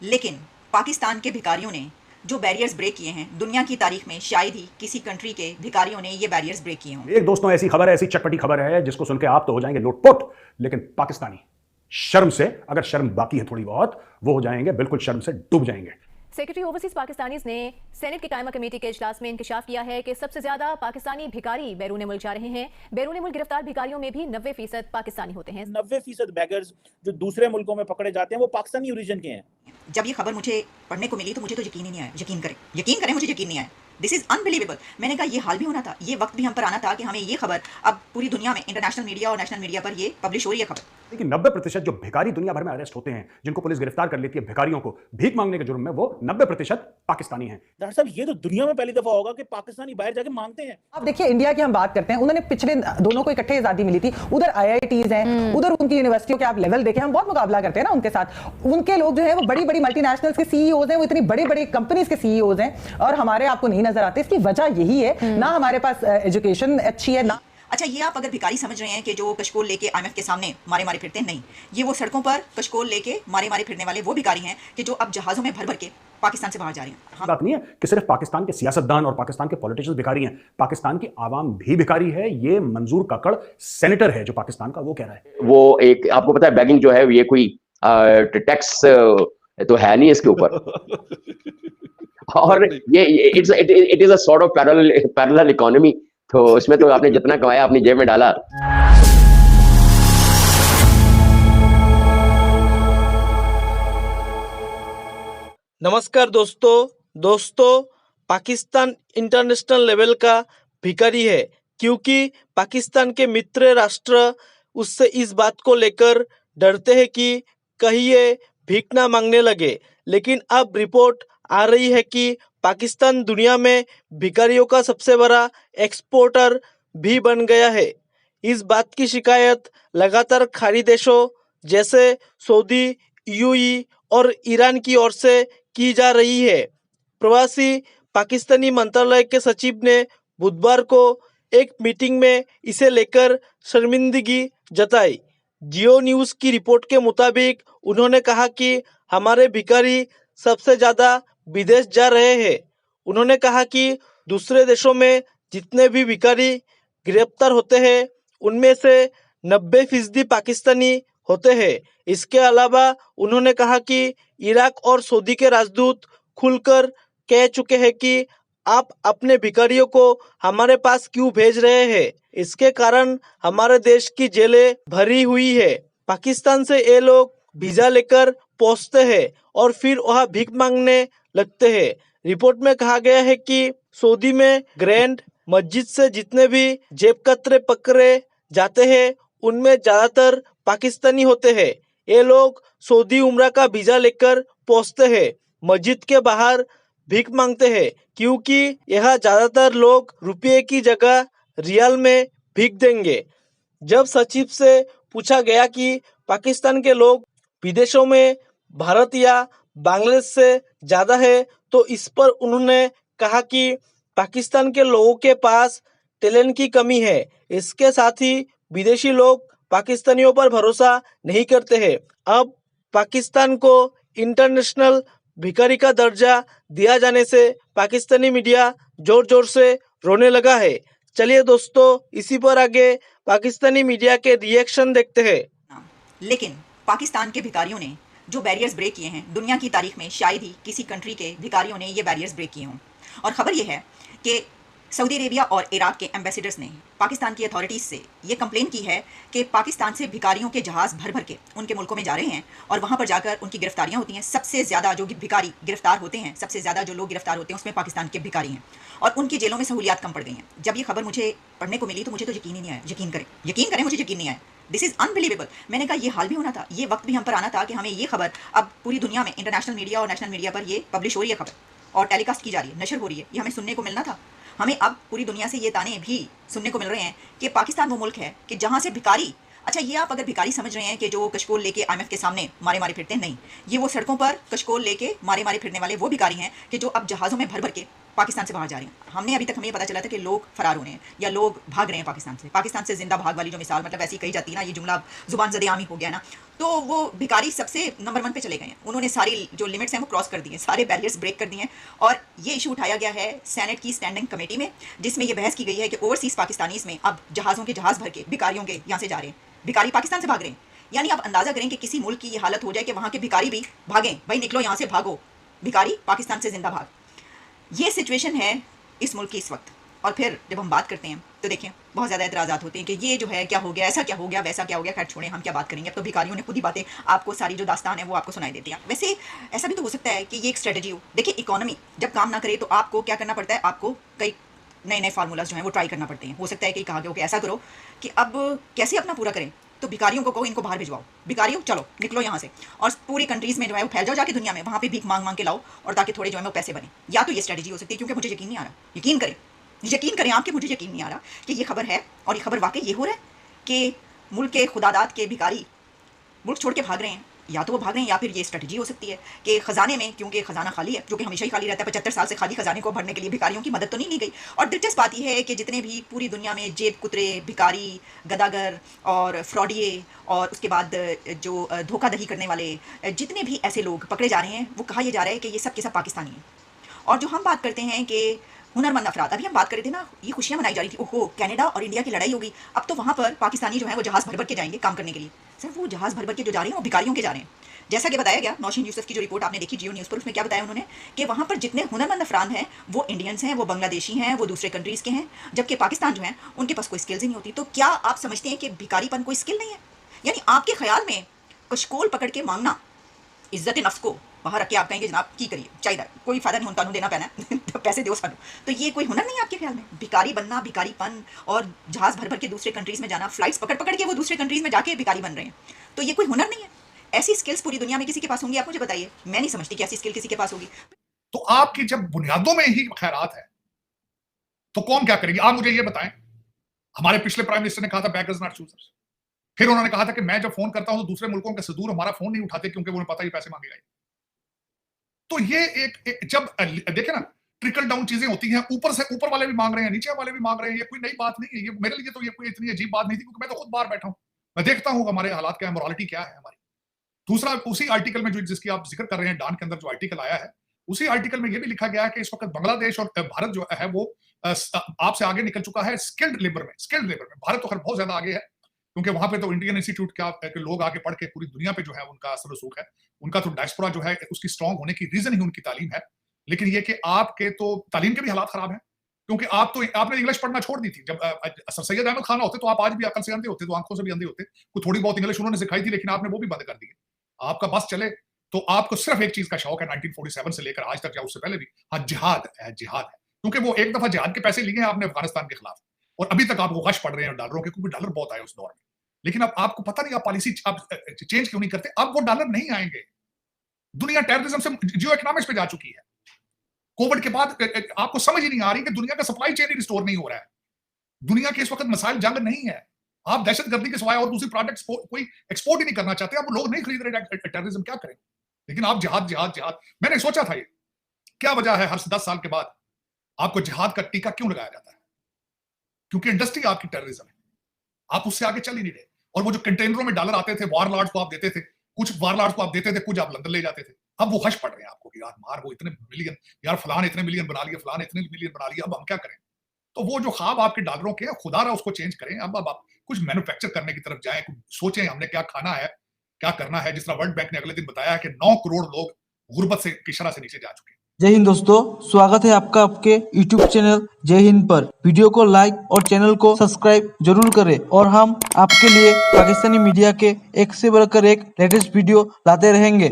लेकिन पाकिस्तान के भिखारियों ने जो बैरियर्स ब्रेक किए हैं, दुनिया की तारीख में शायद ही किसी कंट्री के भिखारियों ने ये बैरियर्स ब्रेक किए हों। एक दोस्तों ऐसी खबर है, ऐसी चटपटी खबर है जिसको सुन के आप तो हो जाएंगे लोटपोट, लेकिन पाकिस्तानी शर्म से, अगर शर्म बाकी है थोड़ी बहुत, वो हो जाएंगे बिल्कुल शर्म से डूब जाएंगे। सेक्रेटरी ओवरसीज पाकिस्तानीज ने सेनेट की कायमा कमेटी के इजलास में इंकशाफ किया है कि सबसे ज्यादा पाकिस्तानी भिखारी बैरून मुल्क जा रहे हैं। बैरून मुल्क गिरफ्तार भिखारियों में भी 90% पाकिस्तानी होते हैं। 90% बैगर्स जो दूसरे मुल्कों में पकड़े जाते हैं वो पाकिस्तानी ओरिजिन के हैं। जब ये खबर मुझे पढ़ने को मिली तो मुझे तो यकीन ही नहीं आया। यकीन करें, मुझे यकीन नहीं आया। This is unbelievable. मैंने कहा ये हाल भी होना था, ये वक्त भी हम पर आना था कि हमें ये खबर अब पूरी दुनिया में, इंटरनेशनल मीडिया और नेशनल मीडिया पर ये पब्लिश हो रही है खबर। लेकिन 90% जो भिखारी दुनिया भर में अरेस्ट होते हैं, जिनको पुलिस गिरफ्तार कर लेती है भिखारियों को भीख मांगने के जुर्म में, वो 90% पाकिस्तानी हैं। डॉक्टर साहब, ये तो दुनिया में पहली दफा होगा कि पाकिस्तानी बाहर जाके मांगते हैं। अब देखिए, इंडिया की हम बात करते हैं, उन्होंने पिछले दोनों को इकट्ठे आजादी मिली थी। उधर आईआईटीज हैं, उधर उनकी यूनिवर्सिटियों के आप लेवल देखें, हम बहुत मुकाबला करते हैं ना उनके साथ। उनके लोग जो है वो बड़ी बड़ी मल्टीनेशनल्स के सीईओज हैं, वो इतनी बड़ी बड़ी कंपनीज के सीईओज हैं, और हमारे आपको नहीं नजर आते। इसकी वजह यही है, ना हमारे पास एजुकेशन अच्छी है ना। अच्छा, ये आप अगर भिखारी समझ रहे हैं कि जो कशकोल लेके आईएमएफ के सामने मारे मारे फिरते हैं, नहीं, ये वो सड़कों पर कशकोल लेके मारे मारे फिरने वाले वो भिखारी हैं कि जो अब जहाजों में भर भर के पाकिस्तान से बाहर जा रहे हैं। हाँ। बात नहीं है कि सिर्फ पाकिस्तान के सियासतदान और पाकिस्तान के पॉलिटिशियंस भिखारी हैं, पाकिस्तान की आवाम भी भिखारी है। ये मंजूर काकड़ सेनेटर है जो पाकिस्तान का, वो कह रहा है। वो एक, आपको पता है बैगिंग जो है ये कोई टैक्स तो है नहीं इसके ऊपर। और ये it is a sort of parallel economy. तो उसमें तो आपने जितना कमाया अपनी जेब में डाला। नमस्कार दोस्तों, पाकिस्तान इंटरनेशनल लेवल का भिखारी है, क्योंकि पाकिस्तान के मित्र राष्ट्र उससे इस बात को लेकर डरते हैं कि कहीं ये भीख ना मांगने लगे। लेकिन अब रिपोर्ट आ रही है कि पाकिस्तान दुनिया में भिखारियों का सबसे बड़ा एक्सपोर्टर भी बन गया है। इस बात की शिकायत लगातार खाड़ी देशों जैसे सऊदी, यूएई और ईरान की ओर से की जा रही है। प्रवासी पाकिस्तानी मंत्रालय के सचिव ने बुधवार को एक मीटिंग में इसे लेकर शर्मिंदगी जताई। जियो न्यूज़ की रिपोर्ट के मुताबिक उन्होंने कहा कि हमारे भिखारी सबसे ज्यादा विदेश जा रहे हैं। उन्होंने कहा कि दूसरे देशों में जितने भी भिखारी गिरफ्तार होते हैं उनमें से 90% पाकिस्तानी होते हैं। इसके अलावा उन्होंने कहा कि इराक और सऊदी के राजदूत खुलकर कह चुके हैं कि आप अपने भिखारियों को हमारे पास क्यों भेज रहे हैं। इसके कारण हमारे देश की जेलें भरी हुई है। पाकिस्तान से ये लोग वीजा लेकर पहुंचते हैं और फिर वहां भीख मांगने लगते हैं। रिपोर्ट में कहा गया है कि सऊदी में ग्रैंड मस्जिद से जितने भी जेब कतरे पकड़े जाते हैं उनमें ज्यादातर पाकिस्तानी होते हैं। ये लोग सऊदी उम्रा का वीजा लेकर पहुंचते हैं, मस्जिद के बाहर भीख मांगते हैं, क्योंकि यहाँ ज्यादातर लोग रुपये की जगह रियाल में भीख देंगे। जब सचिव से पूछा गया कि पाकिस्तान के लोग विदेशों में भारत या बांग्लादेश से ज्यादा है, तो इस पर उन्होंने कहा कि पाकिस्तान के लोगों के पास टैलेंट की कमी है। इसके साथ ही विदेशी लोग पाकिस्तानियों पर भरोसा नहीं करते हैं। अब पाकिस्तान को इंटरनेशनल भिखारी का दर्जा दिया जाने से पाकिस्तानी मीडिया जोर जोर से रोने लगा है। चलिए दोस्तों, इसी पर आगे पाकिस्तानी मीडिया के रिएक्शन देखते हैं। लेकिन पाकिस्तान के भिखारियों ने जो बैरियर्स ब्रेक किए हैं, दुनिया की तारीख में शायद ही किसी कंट्री के भिखारियों ने ये बैरियर्स ब्रेक किए हों। और ख़बर ये है कि सऊदी अरेबिया और इराक के एम्बेसडर्स ने पाकिस्तान की अथॉरिटीज़ से ये कंप्लेन की है कि पाकिस्तान से भिखारियों के जहाज़ भर भर के उनके मुल्कों में जा रहे हैं और वहाँ पर जाकर उनकी गिरफ्तारियाँ होती हैं। सबसे ज़्यादा जो भिखारी गिरफ्तार होते हैं, सबसे ज़्यादा जो लोग गिरफ्तार होते हैं उसमें पाकिस्तान के भिखारी हैं और उनकी जेलों में सहूलियात कम पड़ गई हैं। जब ये खबर मुझे पढ़ने को मिली तो मुझे तो यकीन ही नहीं आया। यकीन करें, मुझे यकीन नहीं आया। This is unbelievable. मैंने कहा ये हाल भी होना था, ये वक्त भी हम पर आना था कि हमें ये खबर अब पूरी दुनिया में, इंटरनेशनल मीडिया और नेशनल मीडिया पर ये पब्लिश हो रही है खबर और टेलीकास्ट की जा रही है, नशर हो रही है। ये हमें सुनने को मिलना था। हमें अब पूरी दुनिया से ये ताने भी सुनने को मिल रहे हैं कि पाकिस्तान वो मुल्क है कि जहाँ से भिखारी, अच्छा ये आप अगर भिखारी समझ रहे हैं कि जो कशकोल लेके आईएमएफ के सामने मारे मारे फिरते हैं, नहीं, ये वो सड़कों पर कशकोल लेके मारे मारे फिरने वाले वो भिखारी हैं कि जो अब जहाज़ों में भर भर के पाकिस्तान से बाहर जा रहे हैं। हमने अभी तक हमें पता चला था कि लोग फरार हो रहे हैं या लोग भाग रहे हैं पाकिस्तान से जिंदा भाग वाली जो मिसाल मतलब ऐसी कही जाती है ना, ये जुमला जुबान ज़दे आमी हो गया ना, तो वो भिखारी सबसे नंबर 1 पे चले गए हैं। उन्होंने सारी जो लिमिट्स हैं वो क्रॉस कर दी हैं, सारे बैरियर्स ब्रेक कर दिए हैं। और ये इशू उठाया गया है सेनेट की स्टैंडिंग कमेटी में, जिसमें ये बहस की गई है कि ओवरसीज़ पाकिस्तानीज़ में अब जहाज़ों के जहाज़ भर के भिखारियों के यहाँ से जा रहे हैं, भिखारी पाकिस्तान से भाग रहे हैं। यानी आप अंदाज़ा करें कि किसी मुल्क की ये हालत हो जाए कि वहाँ के भिखारी भी भागें, भाई निकलो यहाँ से भागो, भिखारी पाकिस्तान से जिंदा भाग। ये सिचुएशन है इस मुल्क की इस वक्त। और फिर जब हम बात करते हैं तो देखें बहुत ज़्यादा एतराज़ात होते हैं कि ये जो है क्या हो गया, ऐसा क्या हो गया, वैसा क्या हो गया। खैर छोड़ें, हम क्या बात करेंगे, अब तो भिखारियों ने खुद ही बातें आपको सारी जो दास्तान है वो आपको सुनाई देती हैं। वैसे ऐसा भी तो हो सकता है कि ये एक स्ट्रेटजी हो। देखिए इकोनॉमी जब काम ना करे तो आपको क्या करना पड़ता है, आपको कई नए नए फार्मूलाज जो हैं वो ट्राई करना पड़ते हैं। हो सकता है कि कहा गया हो कि ऐसा करो कि अब कैसे अपना पूरा करें, तो भिखारियों को कहो इनको बाहर भिजवाओ, भिखारियों चलो निकलो यहाँ से और पूरी कंट्रीज़ में जो है वो फैल जाओ जाके दुनिया में, वहाँ पे भीख मांग मांग के लाओ और ताकि थोड़े जो है वो पैसे बने। या तो ये स्ट्रेटजी हो सकती है, क्योंकि मुझे यकीन नहीं आ रहा, यकीन करें आपके, मुझे यकीन नहीं आ रहा कि ये खबर है और ये खबर वाकई ये हो रहा है कि मुल्क के खुदादाद के भिखारी मुल्क छोड़ के भाग रहे हैं। या तो वो भाग रहे हैं या फिर ये स्ट्रेटजी हो सकती है कि ख़जाने में, क्योंकि ख़जाना खाली है, जो कि हमेशा ही खाली रहता है, 75 साल से खाली ख़जाने को भरने के लिए भिखारियों की मदद तो नहीं ली गई। और दिलचस्प बात यह है कि जितने भी पूरी दुनिया में जेब कुतरे, भिखारी, गदागर और फ्रॉडिये और उसके बाद जो धोखाधड़ी करने वाले जितने भी ऐसे लोग पकड़े जा रहे हैं, वो कहा यह जा रहा है कि ये सब के सब पाकिस्तानी हैं। और जो हम बात करते हैं कि हुनरमंद अफराद, अभी हम बात कर रहे थे ना, ये खुशियाँ मनाई जा रही थी, ओहो कनाडा और इंडिया की लड़ाई होगी, अब तो वहाँ पर पाकिस्तानी जो है वो जहाज़ भर भर के जाएंगे काम करने के लिए। सर वो जहाज़ भर भर के जो जा रहे हैं वो भिखारियों के जा रहे हैं। जैसा कि बताया गया, नौशीन यूसुफ की जो रिपोर्ट आपने देखी जियो न्यूज़ पर, उसमें क्या बताया उन्होंने कि वहाँ पर जितने हुनरमंद अफराद हैं वो इंडियंस हैं, वो बांग्लादेशी हैं, वो दूसरे कंट्रीज़ के हैं, जबकि पाकिस्तान जो है उनके पास कोई स्किल्स ही नहीं होती। तो क्या आप समझते हैं कि भिखारीपन कोई स्किल नहीं है? यानी आपके ख्याल में कशकोल पकड़ के मांगना, इज्जत नफ्स को बाहर रख के आप कहेंगे जनाब की करिए चाहिए, कोई फायदा नहीं होता, देना पैना तो पैसे दो सानू, तो ये कोई हुनर नहीं है आपके ख्याल में? भिखारी बनना, भिखारीपन और जहाज़ भर भर के दूसरे कंट्रीज़ में जाना, फ्लाइट्स पकड़ पकड़ के वो दूसरे कंट्रीज़ में जाके भिखारी बन रहे हैं, तो ये कोई हुनर नहीं है? ऐसी स्किल्स पूरी दुनिया में किसी के पास होंगी? आप मुझे बताइए, मैं नहीं समझती कि ऐसी स्किल किसी के पास होगी। तो आपकी जब बुनियादों में ही खैरात है तो कौन क्या करेगी? आप मुझे ये बताएं, हमारे पिछले प्राइम मिनिस्टर ने कहा था बेगर्स नॉट चूजर्स, फिर उन्होंने कहा था कि मैं जब फोन करता हूं तो दूसरे मुल्कों के सदूर हमारा फोन नहीं उठाते क्योंकि उन्हें पता ही पैसे मांगेगा। तो ये एक जब देखे ना, ट्रिकल डाउन चीजें होती हैं, ऊपर से ऊपर वाले भी मांग रहे हैं, नीचे वाले भी मांग रहे हैं, ये कोई नई बात नहीं है। ये मेरे लिए तो ये कोई इतनी अजीब बात नहीं थी, क्योंकि मैं तो खुद बाहर बैठा हूं, मैं देखता हूं हमारे हालात क्या है, मोरालिटी क्या है हमारी। दूसरा, उसी आर्टिकल में जो जिसकी आप जिक्र कर रहे हैं, डान के अंदर जो आर्टिकल आया है, उसी आर्टिकल में यह भी लिखा गया है कि इस वक्त बांग्लादेश और भारत जो है वो आपसे आगे निकल चुका है स्किल्ड लेबर में। भारत तो खैर बहुत ज्यादा आगे है, क्योंकि वहां पे तो इंडियन इंस्टीट्यूट के लोग आके पढ़ के पूरी दुनिया पे जो है उनका असर रसूख है, उनका तो डायस्पोरा जो है उसकी स्ट्रांग होने की रीजन ही उनकी तालीम है। लेकिन ये कि आपके तो तालीम के भी हालात खराब हैं, क्योंकि आपने इंग्लिश पढ़ना छोड़ दी थी। जब सर सैयद अहमद खान होते तो आप आज भी अकल से अंधे होते, तो आंखों से भी अंधे होते। कुछ थोड़ी बहुत इंग्लिश उन्होंने सिखाई थी, लेकिन आपने वो भी बंद कर दी। आपका बस चले तो आपको सिर्फ एक चीज का शौक है, 1947 से लेकर आज तक या उससे पहले भी, हाँ जिहाद है, क्योंकि वो एक दफा जिहाद के पैसे लिए हैं आपने अफगानिस्तान के खिलाफ, और अभी तक आपको गश पड़ रहे हैं डॉलरों के, क्योंकि डॉलर बहुत आए उस दौर में। लेकिन अब आपको पता नहीं आप पॉलिसी आप चेंज क्यों नहीं करते? अब वो डॉलर नहीं आएंगे। दुनिया टेररिज्म से जियो इकोनॉमिक्स पे जा चुकी है। कोविड के बाद आपको समझ ही नहीं आ रही कि दुनिया का सप्लाई चेन ही रिस्टोर नहीं हो रहा है। दुनिया के इस वक्त मसाइल जंग नहीं है, आप दहशतगर्दी के सिवाय और दूसरी प्रोडक्ट्स कोई एक्सपोर्ट ही नहीं करना चाहते। अब लोग नहीं खरीद रहे टेररिज्म, क्या करें? लेकिन आप जिहाद। मैंने सोचा था ये क्या वजह है हर 10 साल के बाद आपको जिहाद का टीका क्यों लगाया जाता है? क्योंकि इंडस्ट्री आपकी टेररिज्म है, आप उससे आगे चल ही नहीं रहे। और वो जो कंटेनरों में डॉलर आते थे, वारलॉर्ड्स को आप देते थे, कुछ वारलॉर्ड्स को आप देते थे, कुछ आप लंदन ले जाते थे। अब वो खश पड़ रहे हैं आपको कि यार मार वो इतने मिलियन, यार फलान इतने मिलियन बना लिया, फलान इतने मिलियन बना लिया, अब हम क्या करें? तो वो जो ख्वाब आपके डॉलरों के, खुदा रहा उसको चेंज करें। अब आप कुछ मैन्युफैक्चर करने की तरफ जाएं, सोचें हमने क्या खाना है, क्या करना है। जिस तरह वर्ल्ड बैंक ने अगले दिन बताया कि 9 करोड़ लोग गुर्बत से की शरह से नीचे जा चुके हैं। जय हिंद दोस्तों, स्वागत है आपका आपके YouTube चैनल जय हिंद पर। वीडियो को लाइक और चैनल को सब्सक्राइब जरूर करें, और हम आपके लिए पाकिस्तानी मीडिया के एक से बढ़कर एक लेटेस्ट वीडियो लाते रहेंगे।